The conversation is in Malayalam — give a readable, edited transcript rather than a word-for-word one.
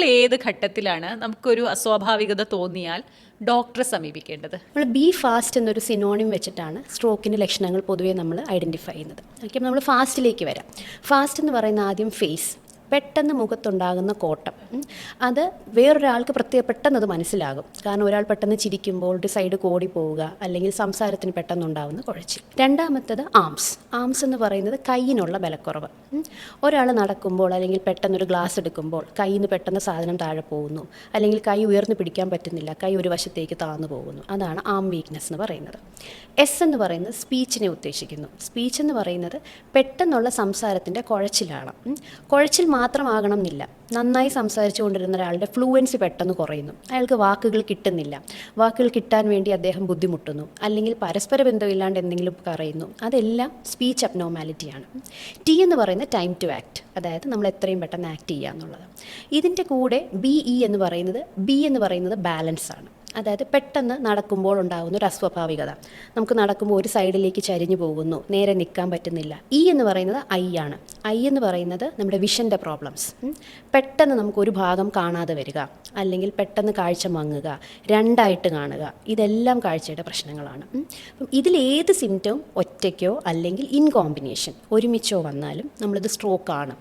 നമ്മൾ ഏത് ഘട്ടത്തിലാണ് നമുക്കൊരു അസ്വാഭാവികത തോന്നിയാൽ ഡോക്ടറെ സമീപിക്കേണ്ടത്? നമ്മൾ ബി ഫാസ്റ്റ് എന്നൊരു സിനോണിം വെച്ചിട്ടാണ് സ്ട്രോക്കിൻ്റെ ലക്ഷണങ്ങൾ പൊതുവേ നമ്മൾ ഐഡൻറ്റിഫൈ ചെയ്യുന്നത്. ഓക്കെ, നമ്മൾ ഫാസ്റ്റിലേക്ക് വരാം. ഫാസ്റ്റ് എന്ന് പറയുന്ന ആദ്യം ഫേസ്, പെട്ടെന്ന് മുഖത്തുണ്ടാകുന്ന കോട്ടം. അത് വേറൊരാൾക്ക് പെട്ടെന്ന് അത് മനസ്സിലാകും. കാരണം ഒരാൾ പെട്ടെന്ന് ചിരിക്കുമ്പോൾ ഒരു സൈഡ് കോടി പോവുക, അല്ലെങ്കിൽ സംസാരത്തിന് പെട്ടെന്നുണ്ടാകുന്ന കുഴച്ചിൽ. രണ്ടാമത്തത് ആംസ് എന്ന് പറയുന്നത് കൈയിനുള്ള ബലക്കുറവ്. ഒരാൾ നടക്കുമ്പോൾ അല്ലെങ്കിൽ പെട്ടെന്നൊരു ഗ്ലാസ് എടുക്കുമ്പോൾ കയ്യിൽ നിന്ന് പെട്ടെന്ന് സാധനം താഴെ പോകുന്നു, അല്ലെങ്കിൽ കൈ ഉയർന്നു പിടിക്കാൻ പറ്റുന്നില്ല, കൈ ഒരു വശത്തേക്ക് താഴ്ന്നു പോകുന്നു. അതാണ് ആം വീക്ക്നെസ് എന്ന് പറയുന്നത്. എസ് എന്ന് പറയുന്നത് സ്പീച്ചിനെ ഉദ്ദേശിക്കുന്നു. സ്പീച്ച് എന്ന് പറയുന്നത് പെട്ടെന്നുള്ള സംസാരത്തിൻ്റെ കുഴച്ചിലാണ്. കുഴച്ചിൽ മാത്രമാകണം എന്നില്ല. നന്നായി സംസാരിച്ചു കൊണ്ടിരുന്ന ഒരാളുടെ ഫ്ലുവൻസി പെട്ടെന്ന് കുറയുന്നു, അയാൾക്ക് വാക്കുകൾ കിട്ടുന്നില്ല, വാക്കുകൾ കിട്ടാൻ വേണ്ടി അദ്ദേഹം ബുദ്ധിമുട്ടുന്നു, അല്ലെങ്കിൽ പരസ്പര ബന്ധമില്ലാണ്ട് എന്തെങ്കിലും പറയുന്നു. അതെല്ലാം സ്പീച്ച് അബ്നോർമാലിറ്റിയാണ്. ടി എന്ന് പറയുന്നത് ടൈം ടു ആക്ട്, അതായത് നമ്മൾ എത്രയും പെട്ടെന്ന് ആക്ട് ചെയ്യുക എന്നുള്ളത്. ഇതിൻ്റെ കൂടെ ബി എന്ന് പറയുന്നത് ബാലൻസ് ആണ്. അതായത് പെട്ടെന്ന് നടക്കുമ്പോൾ ഉണ്ടാകുന്ന ഒരു അസ്വാഭാവികത. നമുക്ക് നടക്കുമ്പോൾ ഒരു സൈഡിലേക്ക് ചരിഞ്ഞു പോകുന്നു, നേരെ നിൽക്കാൻ പറ്റുന്നില്ല. എന്ന് പറയുന്നത് ആണ്. എന്ന് പറയുന്നത് നമ്മുടെ വിഷൻ്റെ പ്രോബ്ലംസ്. പെട്ടെന്ന് നമുക്കൊരു ഭാഗം കാണാതെ വരിക, അല്ലെങ്കിൽ പെട്ടെന്ന് കാഴ്ച മങ്ങുക, രണ്ടായിട്ട് കാണുക, ഇതെല്ലാം കാഴ്ചയുടെ പ്രശ്നങ്ങളാണ്. അപ്പം ഇതിലേത് സിംറ്റവും ഒറ്റയ്ക്കോ അല്ലെങ്കിൽ ഇൻ കോമ്പിനേഷൻ ഒരുമിച്ചോ വന്നാലും നമ്മളിത് സ്ട്രോക്കാണ്.